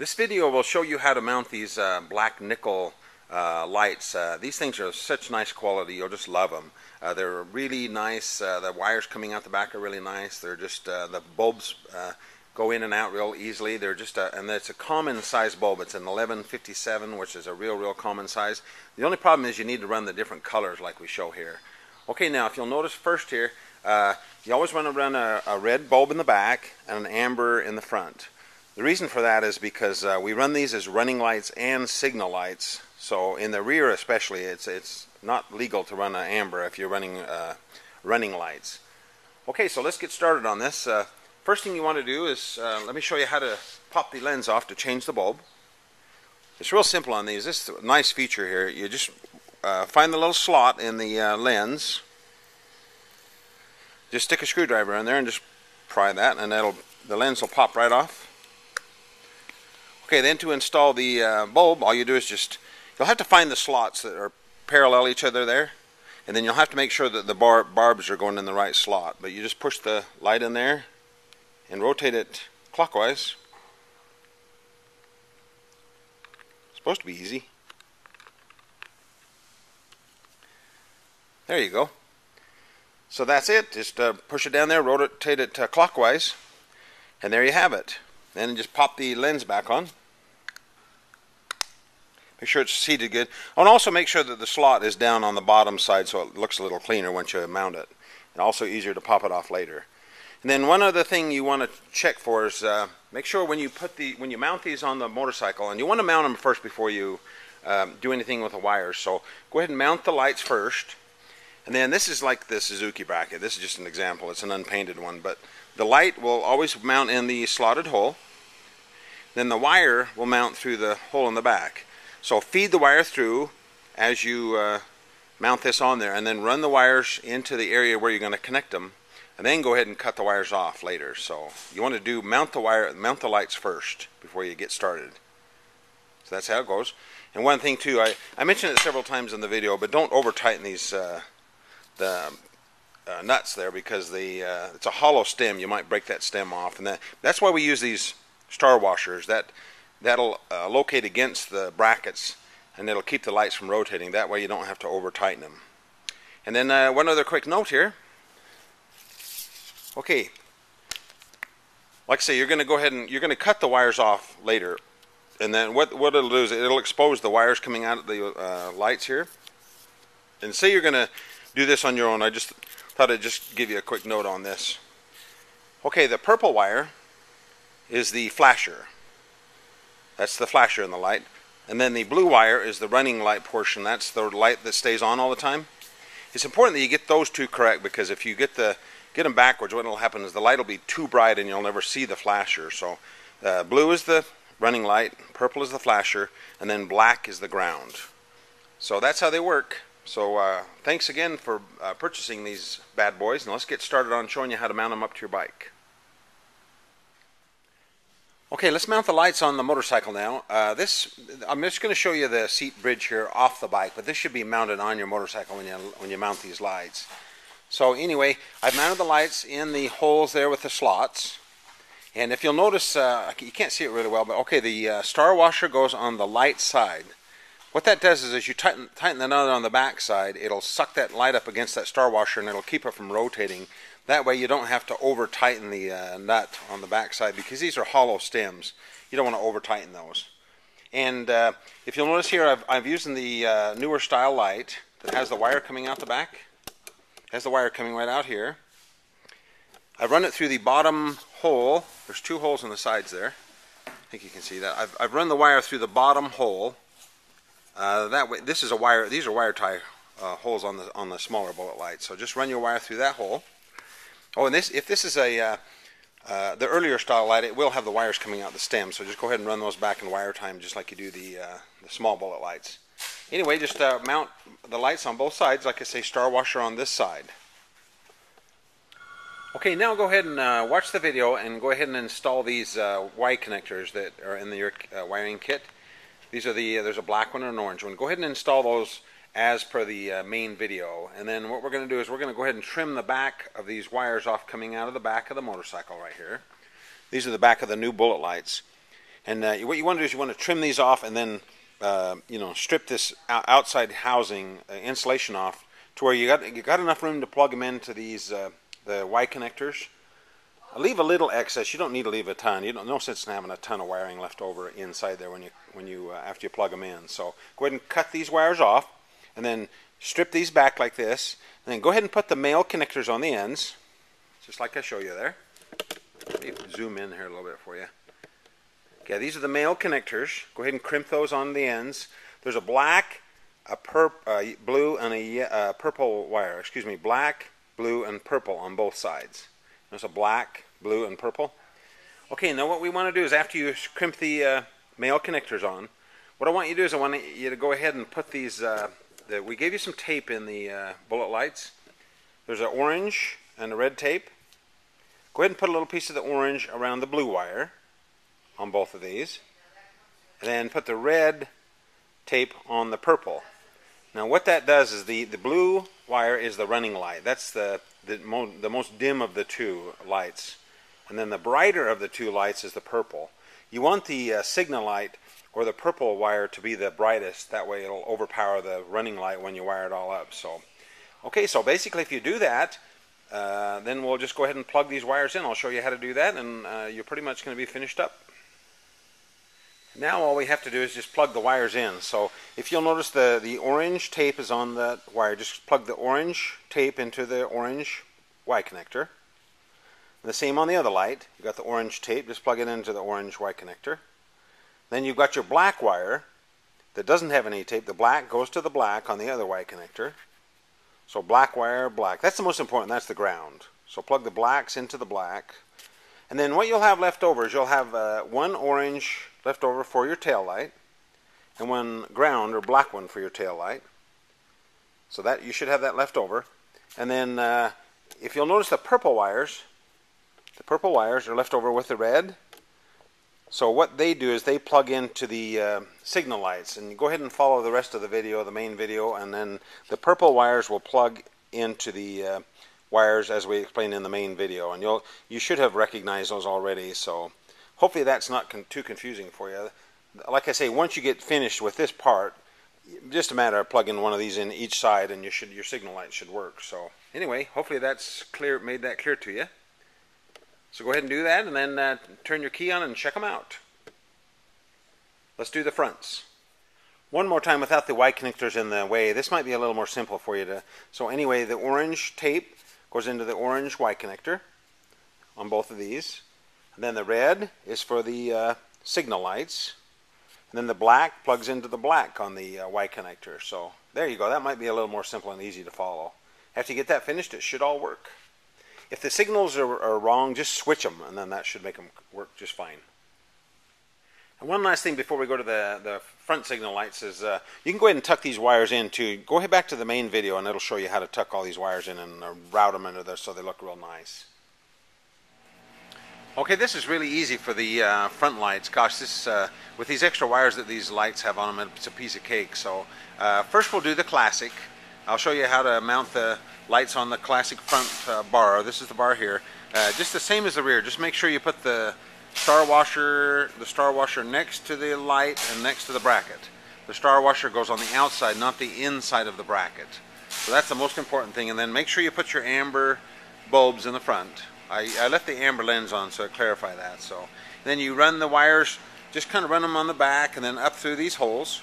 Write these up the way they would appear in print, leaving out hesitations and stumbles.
This video will show you how to mount these black nickel lights. These things are such nice quality, you'll just love them. They're really nice. The wires coming out the back are really nice. They're just the bulbs go in and out real easily. They're just and it's a common size bulb. It's an 1157, which is a real common size. The only problem is you need to run the different colors like we show here. Okay, now if you'll notice first here, you always want to run a red bulb in the back and an amber in the front. The reason for that is because we run these as running lights and signal lights. So in the rear especially, it's not legal to run an amber if you're running running lights. Okay, so let's get started on this. First thing you want to do is, let me show you how to pop the lens off to change the bulb. It's real simple on these. This is a nice feature here. You just find the little slot in the lens. Just stick a screwdriver in there and just pry that, and the lens will pop right off. Okay, then to install the bulb, all you do is you'll have to find the slots that are parallel each other there, and then you'll have to make sure that the barbs are going in the right slot. But you just push the light in there and rotate it clockwise. It's supposed to be easy. There you go. So that's it. Just push it down there, rotate it clockwise, and there you have it. Then just pop the lens back on. Make sure it's seated good. And also make sure that the slot is down on the bottom side so it looks a little cleaner once you mount it. And also easier to pop it off later. And then one other thing you want to check for is make sure when you mount these on the motorcycle, and you want to mount them first before you do anything with the wires. So go ahead and mount the lights first. And then this is like the Suzuki bracket. This is just an example. It's an unpainted one, but the light will always mount in the slotted hole. Then the wire will mount through the hole in the back. So feed the wire through as you mount this on there, and then run the wires into the area where you're going to connect them, and then go ahead and cut the wires off later. So you want to mount the lights first before you get started. So that's how it goes. And one thing too, I mentioned it several times in the video, but don't over tighten these nuts there, because it's a hollow stem. You might break that stem off, and that's why we use these star washers. That'll locate against the brackets, and it'll keep the lights from rotating. That way you don't have to over tighten them. And then one other quick note here. Okay, like I say, you're going to go ahead and you're going to cut the wires off later, and then what it'll do is it'll expose the wires coming out of the lights here. And say you're going to do this on your own. I just thought I'd just give you a quick note on this. Okay, the purple wire is the flasher. That's the flasher in the light. And then the blue wire is the running light portion. That's the light that stays on all the time. It's important that you get those two correct, because if you get them backwards, what will happen is the light will be too bright and you'll never see the flasher. So blue is the running light, purple is the flasher, and then black is the ground. So that's how they work. So thanks again for purchasing these bad boys, and let's get started on showing you how to mount them up to your bike. Okay, let's mount the lights on the motorcycle now. I'm just going to show you the seat bridge here off the bike, but this should be mounted on your motorcycle when you mount these lights. So anyway, I've mounted the lights in the holes there with the slots. And if you'll notice, you can't see it really well, but okay, the star washer goes on the light side. What that does is as you tighten the nut on the back side, it'll suck that light up against that star washer, and it'll keep it from rotating. That way you don't have to over tighten the nut on the back side, because these are hollow stems. You don't want to over tighten those. And if you'll notice here, I've used the newer style light that has the wire coming out the back. Has the wire coming right out here. I've run it through the bottom hole. There's two holes on the sides there. I think you can see that. I've run the wire through the bottom hole. That way, these are wire tie holes on the smaller bullet lights. So just run your wire through that hole. Oh, and if this is the earlier style light, it will have the wires coming out the stem. So just go ahead and run those back in wire time, just like you do the small bullet lights. Anyway, just mount the lights on both sides. Like I say, star washer on this side. Okay, now go ahead and watch the video and go ahead and install these Y connectors that are in your wiring kit. These are there's a black one and an orange one. Go ahead and install those as per the main video. And then what we're going to do is we're going to go ahead and trim the back of these wires off coming out of the back of the motorcycle right here. These are the back of the new bullet lights. And what you want to do is you want to trim these off and then strip this outside housing insulation off to where you got enough room to plug them into these the Y connectors. Leave a little excess. You don't need to leave a ton. No sense in having a ton of wiring left over inside there when you after you plug them in. So go ahead and cut these wires off, and then strip these back like this. And then go ahead and put the male connectors on the ends, just like I show you there. Let me zoom in here a little bit for you. Okay, these are the male connectors. Go ahead and crimp those on the ends. There's a black, a blue, and a purple wire. Excuse me, black, blue, and purple on both sides. There's a black, blue, and purple. Okay, now what we want to do is after you crimp the male connectors on, what I want you to do is I want you to go ahead and put these, we gave you some tape in the bullet lights. There's an orange and a red tape. Go ahead and put a little piece of the orange around the blue wire on both of these. And then put the red tape on the purple. Now what that does is the blue wire is the running light. That's the most dim of the two lights. And then the brighter of the two lights is the purple. You want the signal light or the purple wire to be the brightest. That way it'll overpower the running light when you wire it all up. So, okay, so basically if you do that, then we'll just go ahead and plug these wires in. I'll show you how to do that, and you're pretty much going to be finished up. Now all we have to do is just plug the wires in. So if you'll notice the orange tape is on the wire, just plug the orange tape into the orange Y connector. And the same on the other light. You've got the orange tape, just plug it into the orange Y connector. Then you've got your black wire that doesn't have any tape. The black goes to the black on the other Y connector. So black wire, black. That's the most important. That's the ground. So plug the blacks into the black. And then what you'll have left over is you'll have one orange left over for your tail light and one ground or black one for your tail light. So that you should have that left over. And then if you'll notice the purple wires are left over with the red. So what they do is they plug into the signal lights, and you go ahead and follow the rest of the video, the main video, and then the purple wires will plug into the wires as we explained in the main video, and you should have recognized those already. So hopefully that's not too confusing for you. Like I say, once you get finished with this part, just a matter of plugging one of these in each side, and your signal light should work. So anyway, hopefully that's clear, made that clear to you. So go ahead and do that, and then turn your key on and check them out. Let's do the fronts. One more time without the Y connectors in the way. This might be a little more simple for you to. So anyway, the orange tape goes into the orange Y connector on both of these. And then the red is for the signal lights. And then the black plugs into the black on the Y connector. So there you go. That might be a little more simple and easy to follow. After you get that finished, it should all work. If the signals are wrong, just switch them, and then that should make them work just fine. And one last thing before we go to the front signal lights is you can go ahead and tuck these wires in too. Go ahead back to the main video, and it'll show you how to tuck all these wires in and route them into there so they look real nice. Okay, this is really easy for the front lights. Gosh, this with these extra wires that these lights have on them, it's a piece of cake. So first we'll do the classic. I'll show you how to mount the lights on the classic front bar. This is the bar here. Just the same as the rear. Just make sure you put the star washer next to the light and next to the bracket. The star washer goes on the outside, not the inside of the bracket. So that's the most important thing. And then make sure you put your amber bulbs in the front. I left the amber lens on so I clarify that. So then you run the wires, just kind of run them on the back and then up through these holes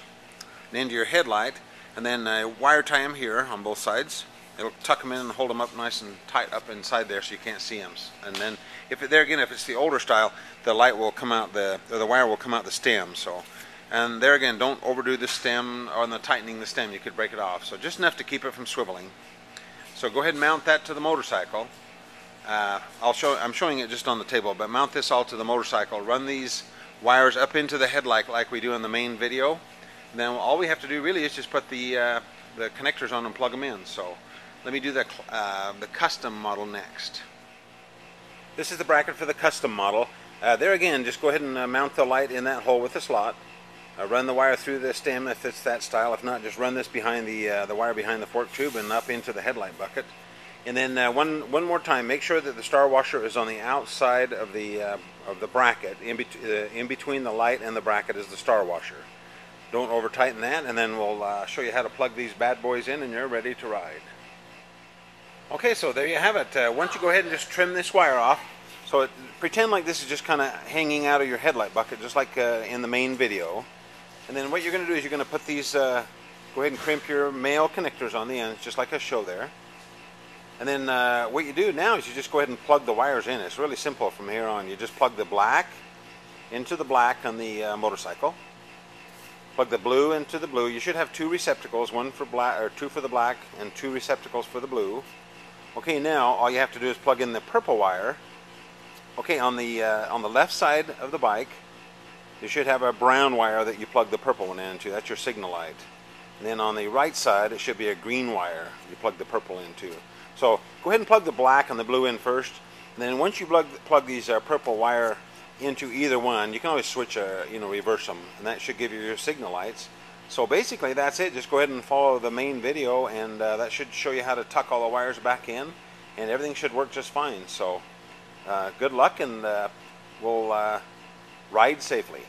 and into your headlight. And then wire tie them here on both sides. It'll tuck them in and hold them up nice and tight up inside there so you can't see them. And then if it's the older style, the light will come out the wire will come out the stem. So, and there again, don't overdo the stem on the tightening the stem. You could break it off. So just enough to keep it from swiveling. So go ahead and mount that to the motorcycle. I'm showing it just on the table, but mount this all to the motorcycle. Run these wires up into the headlight like we do in the main video. Then all we have to do really is just put the connectors on and plug them in. So let me do the custom model next. This is the bracket for the custom model. There again, just go ahead and mount the light in that hole with the slot. Run the wire through the stem if it's that style. If not, just run this behind the wire behind the fork tube and up into the headlight bucket. And then one more time, make sure that the star washer is on the outside of the bracket. In between the light and the bracket is the star washer. Don't over tighten that, and then we'll show you how to plug these bad boys in, and you're ready to ride. Okay, so there you have it. Once you go ahead and just trim this wire off, so pretend like this is just kind of hanging out of your headlight bucket, just like in the main video. And then what you're going to do is you're going to put these, go ahead and crimp your male connectors on the ends, just like I show there. And then what you do now is you just go ahead and plug the wires in. It's really simple from here on. You just plug the black into the black on the motorcycle. Plug the blue into the blue. You should have two receptacles, one for black, or two for the black, and two receptacles for the blue. Okay, now all you have to do is plug in the purple wire. Okay, on the left side of the bike, you should have a brown wire that you plug the purple one into. That's your signal light. And then on the right side, it should be a green wire you plug the purple into. So go ahead and plug the black and the blue in first. And then once you plug these purple wire into either one, you can always switch, reverse them, and that should give you your signal lights. So basically that's it. Just go ahead and follow the main video, and that should show you how to tuck all the wires back in, and everything should work just fine. So good luck, and we'll ride safely.